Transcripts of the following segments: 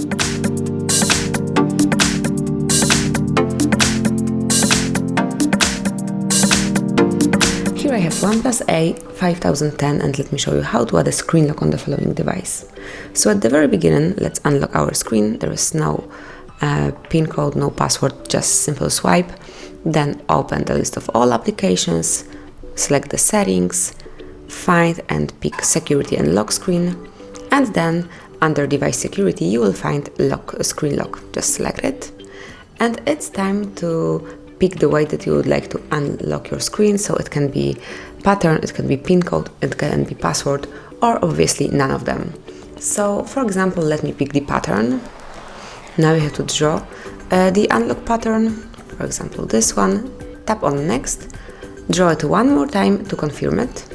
Here I have OnePlus 5010 and let me show you how to add a screen lock on the following device. So at the very beginning, let's unlock our screen. There is no PIN code, no password, just simple swipe. Then open the list of all applications, select the settings, find and pick security and lock screen, and then under device security you will find screen lock. Just select it, and it's time to pick the way that you would like to unlock your screen. So it can be pattern, it can be PIN code, it can be password, or obviously none of them. So for example, let me pick the pattern. Now you have to draw the unlock pattern, for example this one. Tap on next, draw it one more time to confirm it.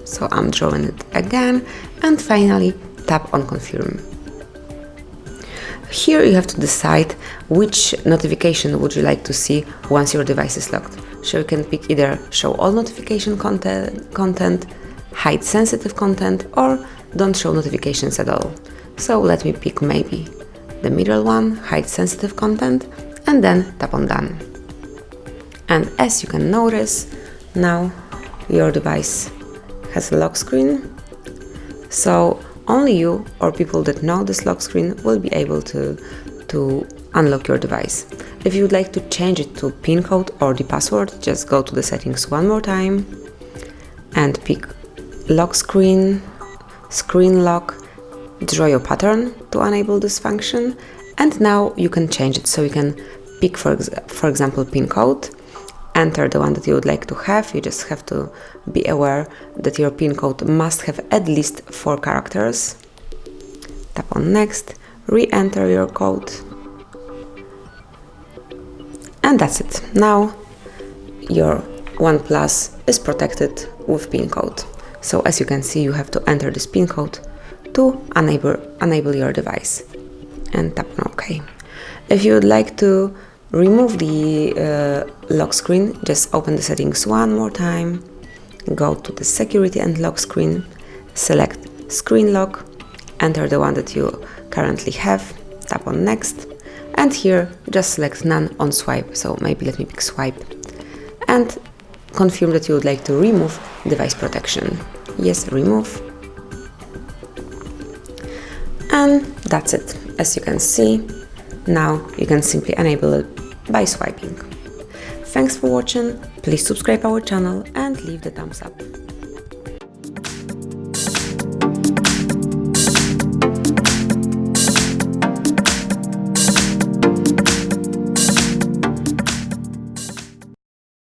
So I'm drawing it again, and finally tap on confirm. Here you have to decide which notification would you like to see once your device is locked. So you can pick either show all notification content, hide sensitive content, or don't show notifications at all. So let me pick maybe the middle one, hide sensitive content, and then tap on done. And as you can notice, now your device has a lock screen. So only you or people that know this lock screen will be able to unlock your device. If you would like to change it to PIN code or the password, just go to the settings one more time and pick lock screen, screen lock, draw your pattern to enable this function, and now you can change it. So you can pick for example PIN code, enter the one that you would like to have. You just have to be aware that your PIN code must have at least 4 characters. Tap on next, re-enter your code, and that's it. Now your OnePlus is protected with PIN code. So as you can see, you have to enter this PIN code to enable your device, and tap on OK. If you would like to remove the lock screen, just open the settings one more time, go to the security and lock screen, select screen lock, enter the one that you currently have, tap on next, and here just select none on swipe. So maybe let me pick swipe, and confirm that you would like to remove device protection. Yes, remove. And that's it. As you can see, now you can simply enable it by swiping. Thanks for watching, please subscribe our channel and leave the thumbs up.